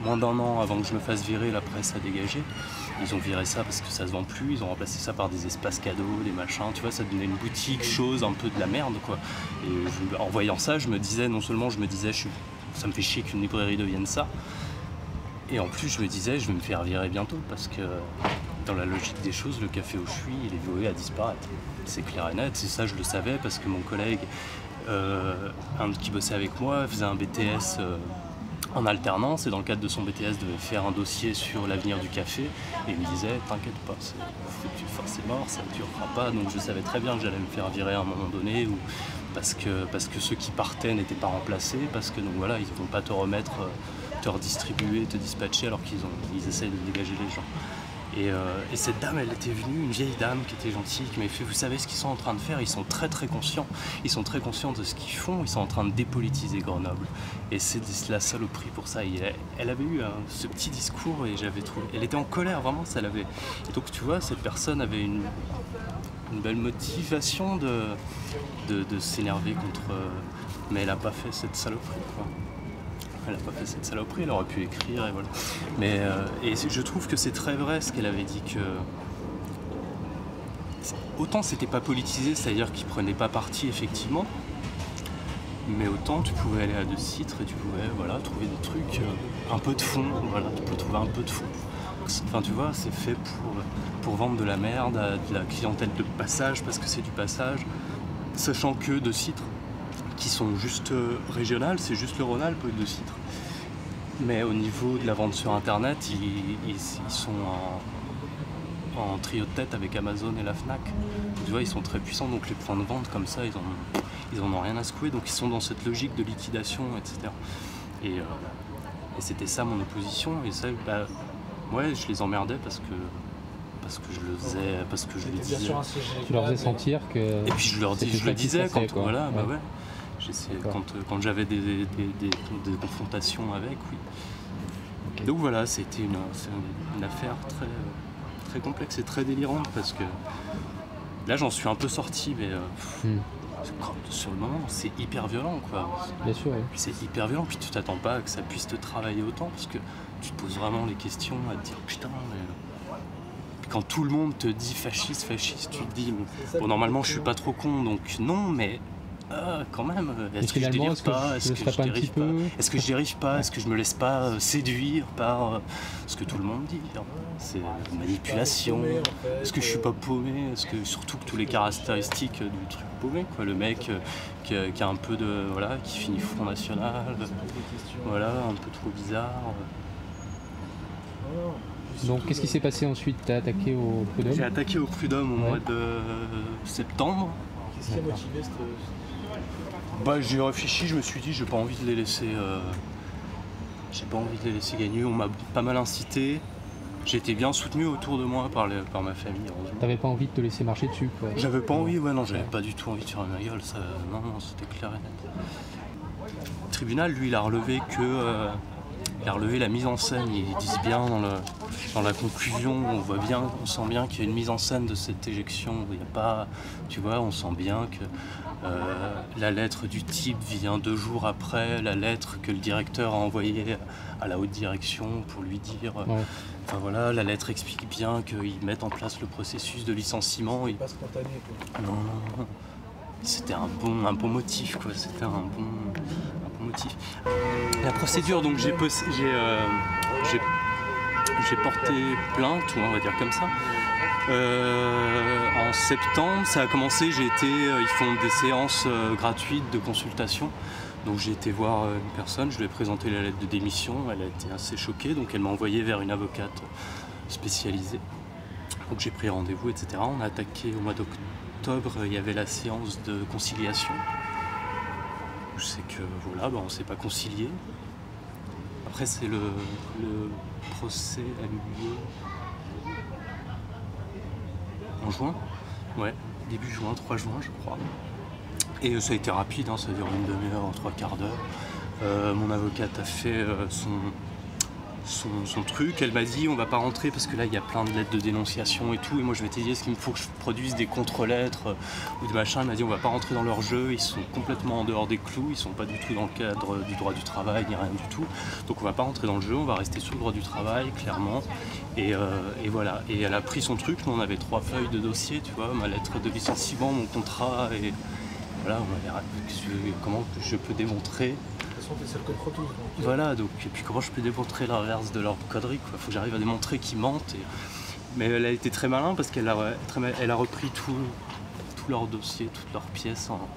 A: moins d'1 an avant que je me fasse virer, la presse a dégagé. Ils ont viré ça parce que ça se vend plus, ils ont remplacé ça par des espaces cadeaux, des machins, tu vois, ça donnait une boutique, chose, un peu de la merde, quoi. Et en voyant ça, je me disais, non seulement je me disais, ça me fait chier qu'une librairie devienne ça, et en plus je me disais, je vais me faire virer bientôt, parce que dans la logique des choses, le café où je suis, il est voué à disparaître. C'est clair et net, et ça je le savais parce que mon collègue, un qui bossait avec moi, faisait un BTS en alternance, et dans le cadre de son BTS devait faire un dossier sur l'avenir du café, et il me disait t'inquiète pas, c'est mort, ça ne durera pas. Donc je savais très bien que j'allais me faire virer à un moment donné, parce que ceux qui partaient n'étaient pas remplacés, parce que donc voilà, ils ne vont pas te remettre, te redistribuer, te dispatcher alors qu'ils essayent de dégager les gens. Et cette dame, elle était venue, une vieille dame qui était gentille, qui m'avait fait, vous savez ce qu'ils sont en train de faire, ils sont très très conscients, ils sont très conscients de ce qu'ils font, ils sont en train de dépolitiser Grenoble. Et c'est la saloperie pour ça. Et elle avait eu ce petit discours et j'avais trouvé, elle était en colère vraiment, ça l'avait. Et donc tu vois, cette personne avait une belle motivation de s'énerver contre, mais elle n'a pas fait cette saloperie, quoi. Elle n'a pas fait cette saloperie, elle aurait pu écrire et voilà. Mais et je trouve que c'est très vrai ce qu'elle avait dit, que autant c'était pas politisé, c'est-à-dire qu'ils prenaient pas parti effectivement, mais autant tu pouvais aller à De Citre et tu pouvais trouver des trucs, un peu de fond, voilà, tu peux trouver un peu de fond. Enfin tu vois, c'est fait pour vendre de la merde à de la clientèle de passage, parce que c'est du passage, sachant que De Citre, qui sont juste régionales, c'est juste le Rhône-Alpes De Citre. Mais au niveau de la vente sur internet, ils sont en trio de tête avec Amazon et la Fnac. Tu vois, ils sont très puissants, donc les points de vente comme ça, ils en ont rien à secouer, donc ils sont dans cette logique de liquidation, etc. Et c'était ça mon opposition, et ça, ouais, je les emmerdais parce que je le faisais, parce que je le disais.
B: Tu leur faisais sentir que...
A: Et puis je le disais quand, voilà,
B: ouais.
A: ouais. Quand j'avais des confrontations avec, oui. Okay. Donc voilà, c'était une affaire très très complexe et très délirante parce que là j'en suis un peu sorti, mais sur le moment c'est hyper violent quoi.
B: Bien sûr, oui.
A: C'est hyper violent, puis tu t'attends pas que ça puisse te travailler autant parce que tu te poses vraiment les questions à te dire putain mais... Puis quand tout le monde te dit fasciste, tu te dis bon normalement je suis pas trop con donc non mais quand même, est-ce que je délire pas, est-ce que je dérive pas, est-ce que je dérive pas, est-ce que je me laisse pas séduire par ce que tout le monde dit, c'est une manipulation, est-ce que je suis pas paumé, est-ce que surtout que tous les caractéristiques du truc paumé quoi, le mec qui a un peu de voilà, qui finit Front National, voilà, un peu trop bizarre.
B: Donc qu'est-ce qui s'est passé ensuite? T'as attaqué au Prud'homme?
A: J'ai attaqué au Prud'homme au mois de septembre.
C: Qu'est-ce qui a motivé cette...
A: Bah, j'ai réfléchi, je me suis dit j'ai pas envie de les laisser gagner, on m'a pas mal incité, j'ai été bien soutenu autour de moi par ma famille heureusement.
B: T'avais pas envie de te laisser marcher dessus quoi?
A: J'avais pas envie, j'avais pas du tout envie de faire ma gueule, ça, non, c'était clair et net. Le tribunal lui il a relevé la mise en scène, ils disent bien dans la conclusion, on sent bien qu'il y a une mise en scène de cette éjection, il y a pas, tu vois, on sent bien que la lettre du type vient 2 jours après la lettre que le directeur a envoyée à la haute direction pour lui dire... Enfin voilà, la lettre explique bien qu'ils mettent en place le processus de licenciement.
C: C'est pas spontané quoi.
A: Non. C'était un bon motif quoi, c'était un bon motif. La procédure, donc j'ai porté plainte, on va dire comme ça. En septembre, ça a commencé, ils font des séances gratuites de consultation. Donc j'ai été voir une personne, je lui ai présenté la lettre de démission, elle a été assez choquée, donc elle m'a envoyé vers une avocate spécialisée. Donc j'ai pris rendez-vous, etc. On a attaqué au mois d'octobre, il y avait la séance de conciliation. Je sais que voilà, on ne s'est pas concilié. Après c'est le procès a eu lieu en juin, ouais, début juin, 3 juin je crois. Et ça a été rapide, ça a duré une demi-heure, 3/4 d'heure. Mon avocate a fait son truc, elle m'a dit on va pas rentrer parce que là il y a plein de lettres de dénonciation et tout, et moi je m'étais dit est-ce qu'il me faut que je produise des contre-lettres ou des machins, elle m'a dit on va pas rentrer dans leur jeu, ils sont complètement en dehors des clous, ils sont pas du tout dans le cadre du droit du travail ni rien du tout, donc on va pas rentrer dans le jeu, on va rester sur le droit du travail clairement, et voilà, et elle a pris son truc, nous on avait 3 feuilles de dossier, tu vois, ma lettre de licenciement, mon contrat, et voilà, comment je peux démontrer.
C: C'est le code pro tous.
A: Voilà, donc, et puis comment je peux démontrer l'inverse de leur connerie quoi. Faut que j'arrive à démontrer qu'ils mentent. Mais elle a été très malin parce qu'elle a repris tout leur dossier, toutes leurs pièces en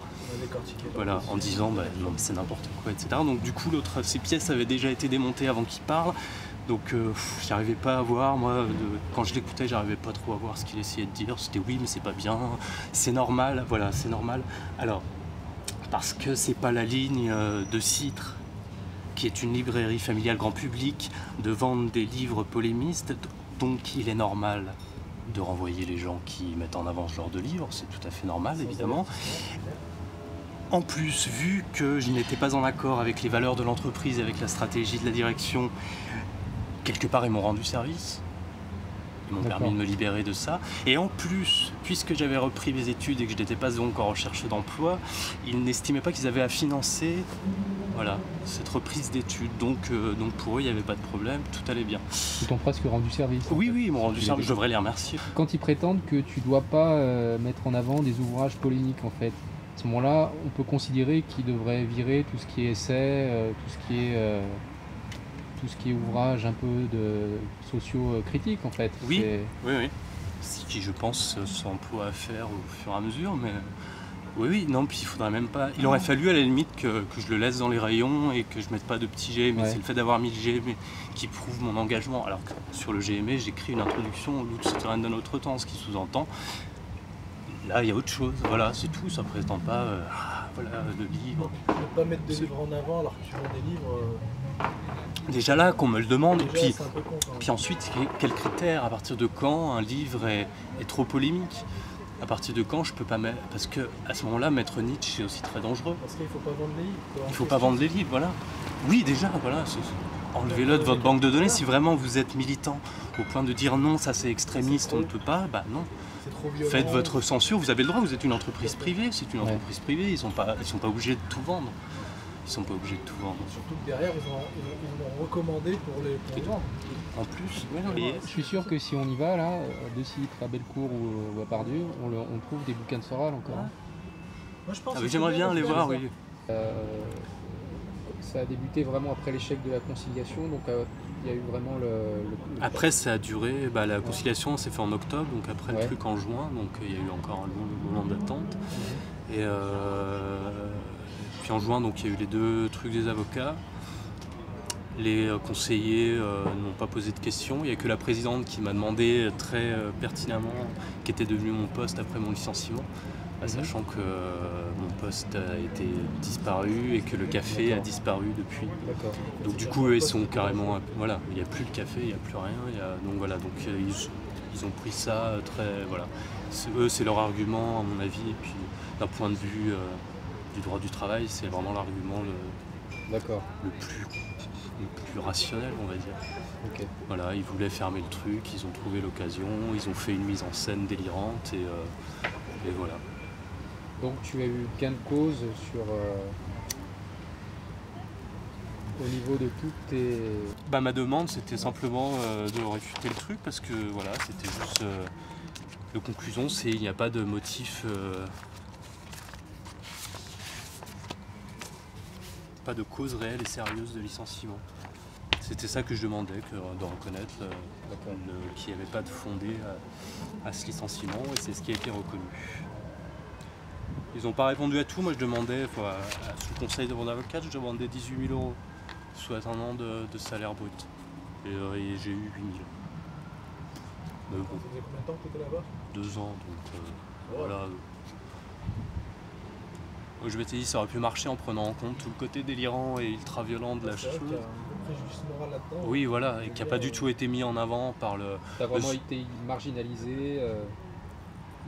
A: disant non mais c'est n'importe quoi, etc. Donc du coup ces pièces avaient déjà été démontées avant qu'il parle. Donc j'arrivais pas à voir, moi, quand je l'écoutais, j'arrivais pas trop à voir ce qu'il essayait de dire. C'était oui mais c'est pas bien, c'est normal, voilà, c'est normal. Alors, parce que c'est pas la ligne de Citre, qui est une librairie familiale grand public, de vendre des livres polémistes, donc il est normal de renvoyer les gens qui mettent en avant ce genre de livres, c'est tout à fait normal évidemment. En plus, vu que je n'étais pas en accord avec les valeurs de l'entreprise, avec la stratégie de la direction, quelque part ils m'ont rendu service. Ils m'ont permis de me libérer de ça. Et en plus, puisque j'avais repris mes études et que je n'étais pas donc en recherche d'emploi, ils n'estimaient pas qu'ils avaient à financer cette reprise d'études. Donc pour eux, il n'y avait pas de problème, tout allait bien.
B: Ils t'ont presque rendu service.
A: Oui, ils m'ont rendu service, je devrais les remercier.
B: Quand ils prétendent que tu ne dois pas mettre en avant des ouvrages polémiques, en fait, à ce moment-là, on peut considérer qu'ils devraient virer tout ce qui est essai, tout ce qui est ouvrage un peu de socio-critique en fait.
A: Oui. Ce qui je pense s'emploie à faire au fur et à mesure, mais non, puis il faudrait même pas. Il aurait fallu à la limite que je le laisse dans les rayons et que je mette pas de petit G, mais c'est le fait d'avoir mis le GME qui prouve mon engagement. Alors que sur le GME, j'écris une introduction au lutte souterraine de notre temps, ce qui sous-entend. Là, il y a autre chose, voilà, c'est tout, ça ne présente pas le livre.
C: Ne pas mettre des livres en avant alors que tu vends des livres.
A: Déjà là, qu'on me le demande,
C: déjà,
A: puis ensuite, quel critère, à partir de quand un livre est trop polémique? À partir de quand je peux pas mettre... Parce qu'à ce moment-là, mettre Nietzsche, c'est aussi très dangereux.
C: Parce qu'il ne faut pas vendre les livres.
A: Il ne faut pas vendre les livres, voilà. Oui, déjà, voilà. enlevez-le de votre banque de données. Si vraiment vous êtes militant au point de dire non, ça c'est extrémiste, on ne peut pas, bah non.
D: C'est trop violent.
A: Faites votre censure, vous avez le droit, vous êtes une entreprise privée, c'est une entreprise privée, ils sont pas obligés de tout vendre. Ils sont pas obligés de tout vendre.
D: Surtout que derrière, ils ont recommandé pour les vendre.
A: En plus,
B: Je suis sûr que si on y va, là, de Citre, à Bellecour ou à Pardieu, on trouve des bouquins de Soral encore. Hein.
D: Moi, je pense
A: J'aimerais bien les voir, oui.
B: Ça a débuté vraiment après l'échec de la conciliation, donc il y a eu vraiment
A: Après, ça a duré, la conciliation s'est fait en octobre, donc après le
B: Ouais.
A: truc en juin, donc il y a eu encore un long moment d'attente. Et puis en juin, donc il y a eu les 2 trucs des avocats. Les conseillers n'ont pas posé de questions. Il n'y a que la présidente qui m'a demandé très pertinemment qui était devenu mon poste après mon licenciement, sachant que mon poste a été disparu et que le café a disparu depuis.
B: D'accord.
A: Donc du coup, eux, ils sont carrément... Voilà, il n'y a plus le café, il n'y a plus rien. Donc voilà, donc ils ont pris ça très... Voilà. Eux, c'est leur argument, à mon avis. Et puis d'un point de vue du droit du travail, c'est vraiment l'argument le plus rationnel, on va dire.
B: Ok.
A: Voilà, ils voulaient fermer le truc, ils ont trouvé l'occasion, ils ont fait une mise en scène délirante et voilà.
B: Donc tu as eu gain de cause sur au niveau de toutes tes...
A: Ma demande, c'était simplement de réfuter le truc parce que voilà, c'était juste... la conclusion, c'est il n'y a pas de motif... pas de cause réelle et sérieuse de licenciement. C'était ça que je demandais, de reconnaître qu'il n'y avait pas de fondé à ce licenciement, et c'est ce qui a été reconnu. Ils n'ont pas répondu à tout. Moi, je demandais, sous le conseil de mon avocate, je demandais 18 000 €, soit 1 an de salaire brut. Et j'ai eu 8 000. Mais bon,
D: Ça faisait combien de temps que tu étais là-bas?
A: 2 ans, donc voilà. Moi, je m'étais dit, ça aurait pu marcher en prenant en compte tout le côté délirant et ultra violent de la
D: C'est vrai
A: chose.
D: qu'il y a un gros préjudice moral là-dedans.
A: Oui, voilà, et qui n'a pas du tout été mis en avant par le...
B: T'as vraiment été marginalisé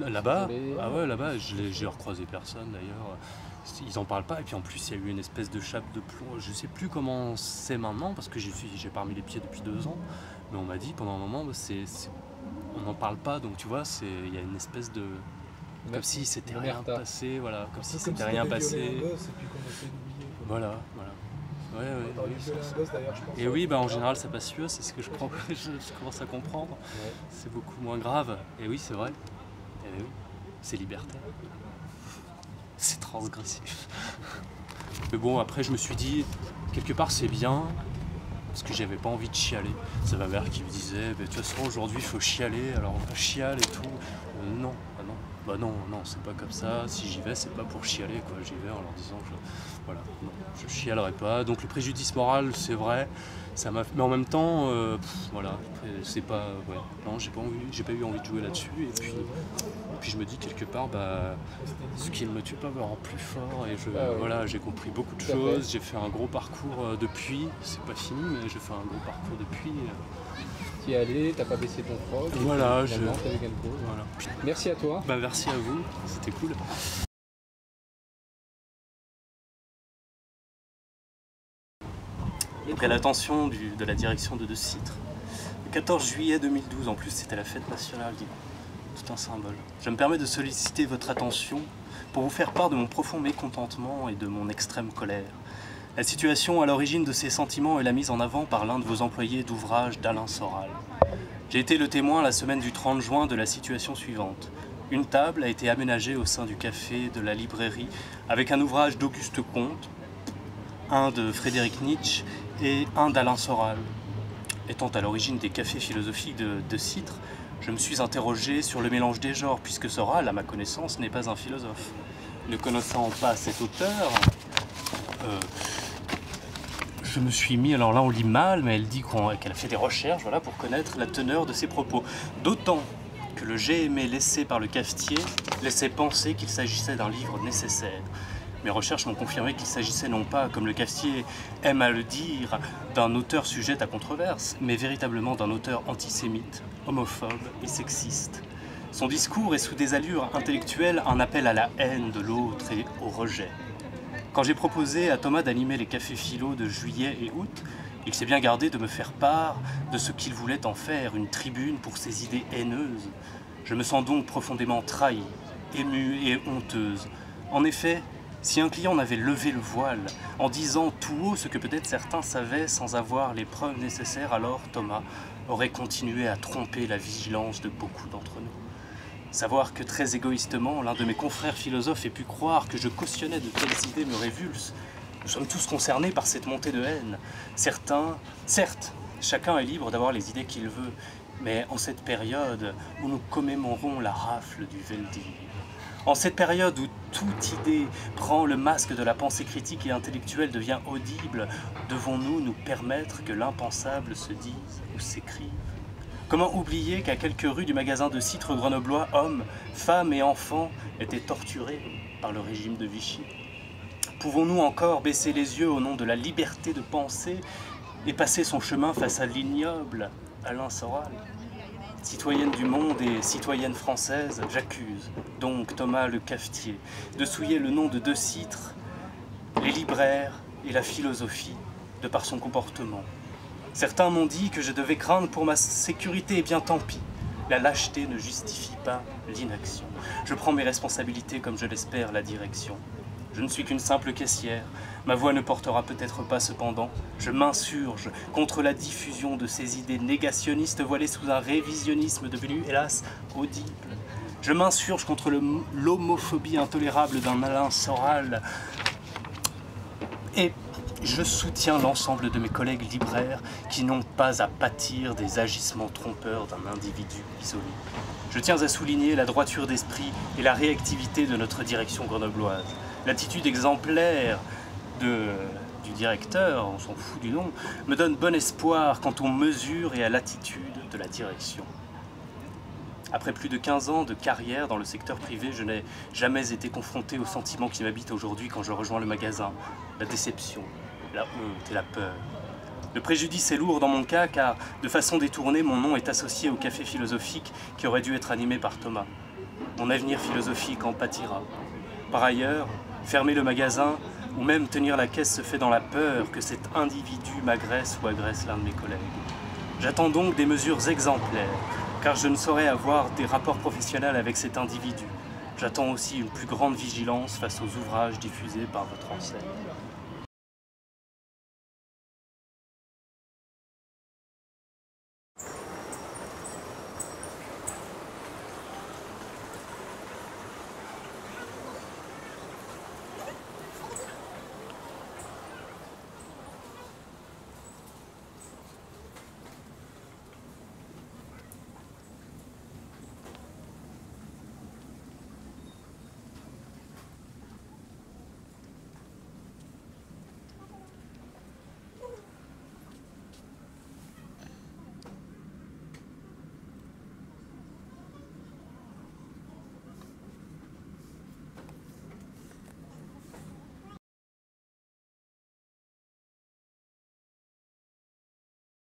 A: Là-bas,
B: isolé.
A: ah ouais, là-bas, j'ai recroisé personne d'ailleurs. Ils en parlent pas, et puis en plus, il y a eu une espèce de chape de plomb. Je sais plus comment c'est maintenant, parce que j'ai pas remis les pieds depuis 2 ans, mais on m'a dit pendant un moment, on n'en parle pas, donc tu vois, il y a une espèce de... Comme si c'était
B: une
A: rien
B: omerta.
A: passé, voilà, comme si
D: Comme
A: c'était
D: si
A: rien
D: t'avais
A: passé.
D: violé un gosse et puis qu'on essaie d'oublier.
A: Voilà. Ouais,
D: T'aurais
A: oui,
D: violé un gosse d'ailleurs, je pense.
A: et oui, en général, ça passe mieux, c'est ce que je commence à comprendre.
B: Ouais.
A: C'est beaucoup moins grave. Et oui, c'est vrai. Et oui, c'est libertaire. C'est transgressif. Mais bon, après, je me suis dit, quelque part, c'est bien, parce que j'avais pas envie de chialer. C'est ma mère qui me disait, de toute façon, aujourd'hui, il faut chialer, alors on va chialer et tout. Non, non, c'est pas comme ça. Si j'y vais, c'est pas pour chialer, quoi. J'y vais en leur disant, voilà, non, je chialerai pas. Donc le préjudice moral, c'est vrai, ça m'a. Mais en même temps, voilà, c'est pas, non, j'ai pas eu envie de jouer là-dessus. Et puis je me dis quelque part, ce qui ne me tue pas me rend plus fort. Et voilà, j'ai compris beaucoup de choses. J'ai fait un gros parcours depuis. C'est pas fini, mais j'ai fait un gros parcours depuis.
B: Tu y es allé, t'as pas baissé ton froc.
A: Voilà,
B: finalement, t'avais gain de cause.
A: Voilà.
B: Merci à toi.
A: Merci à vous, c'était cool. Donc à l'attention de la direction de Citre, le 14 juillet 2012, en plus c'était la fête nationale, tout un symbole. Je me permets de solliciter votre attention pour vous faire part de mon profond mécontentement et de mon extrême colère. La situation à l'origine de ces sentiments est la mise en avant par l'un de vos employés d'ouvrage d'Alain Soral. J'ai été le témoin la semaine du 30 juin de la situation suivante. Une table a été aménagée au sein du café de la librairie avec un ouvrage d'Auguste Comte, un de Frédéric Nietzsche et un d'Alain Soral. Étant à l'origine des cafés philosophiques de Citre, je me suis interrogé sur le mélange des genres, puisque Soral, à ma connaissance, n'est pas un philosophe. Ne connaissant pas cet auteur, je me suis mis, alors là on lit mal, mais elle dit qu'elle a fait des recherches pour connaître la teneur de ses propos. D'autant que le j'ai aimé laissé par le cafetier laissait penser qu'il s'agissait d'un livre nécessaire. Mes recherches m'ont confirmé qu'il s'agissait non pas, comme le cafetier aime à le dire, d'un auteur sujet à controverse, mais véritablement d'un auteur antisémite, homophobe et sexiste. Son discours est sous des allures intellectuelles un appel à la haine de l'autre et au rejet. Quand j'ai proposé à Thomas d'animer les cafés philo de juillet et août, Il s'est bien gardé de me faire part de ce qu'il voulait en faire, une tribune pour ses idées haineuses. Je me sens donc profondément trahie, émue et honteuse. En effet, si un client n'avait levé le voile en disant tout haut ce que peut-être certains savaient sans avoir les preuves nécessaires, alors Thomas aurait continué à tromper la vigilance de beaucoup d'entre nous. Savoir que très égoïstement, l'un de mes confrères philosophes ait pu croire que je cautionnais de telles idées me révulse. Nous sommes tous concernés par cette montée de haine. Certes, chacun est libre d'avoir les idées qu'il veut, mais en cette période où nous commémorons la rafle du Veldiv, en cette période où toute idée prend le masque de la pensée critique et intellectuelle devient audible, devons-nous nous permettre que l'impensable se dise ou s'écrive? Comment oublier qu'à quelques rues du magasin de citres grenoblois, hommes, femmes et enfants étaient torturés par le régime de Vichy? Pouvons-nous encore baisser les yeux au nom de la liberté de penser et passer son chemin face à l'ignoble Alain Soral? Citoyenne du monde et citoyenne française, j'accuse donc Thomas le cafetier de souiller le nom de deux citres, les libraires et la philosophie, de par son comportement. Certains m'ont dit que je devais craindre pour ma sécurité, et bien tant pis. La lâcheté ne justifie pas l'inaction. Je prends mes responsabilités comme je l'espère la direction. Je ne suis qu'une simple caissière. Ma voix ne portera peut-être pas cependant. Je m'insurge contre la diffusion de ces idées négationnistes voilées sous un révisionnisme devenu, hélas, audible. Je m'insurge contre l'homophobie intolérable d'un Alain Soral. Et je soutiens l'ensemble de mes collègues libraires qui n'ont pas à pâtir des agissements trompeurs d'un individu isolé. Je tiens à souligner la droiture d'esprit et la réactivité de notre direction grenobloise. L'attitude exemplaire du directeur, on s'en fout du nom, me donne bon espoir quant aux mesures et à l'attitude de la direction. Après plus de 15 ans de carrière dans le secteur privé, je n'ai jamais été confronté aux sentiments qui m'habitent aujourd'hui quand je rejoins le magasin. La déception, la honte et la peur. Le préjudice est lourd dans mon cas car, de façon détournée, mon nom est associé au café philosophique qui aurait dû être animé par Thomas. Mon avenir philosophique en pâtira. Par ailleurs, fermer le magasin ou même tenir la caisse se fait dans la peur que cet individu m'agresse ou agresse l'un de mes collègues. J'attends donc des mesures exemplaires, car je ne saurais avoir des rapports professionnels avec cet individu. J'attends aussi une plus grande vigilance face aux ouvrages diffusés par votre enseigne.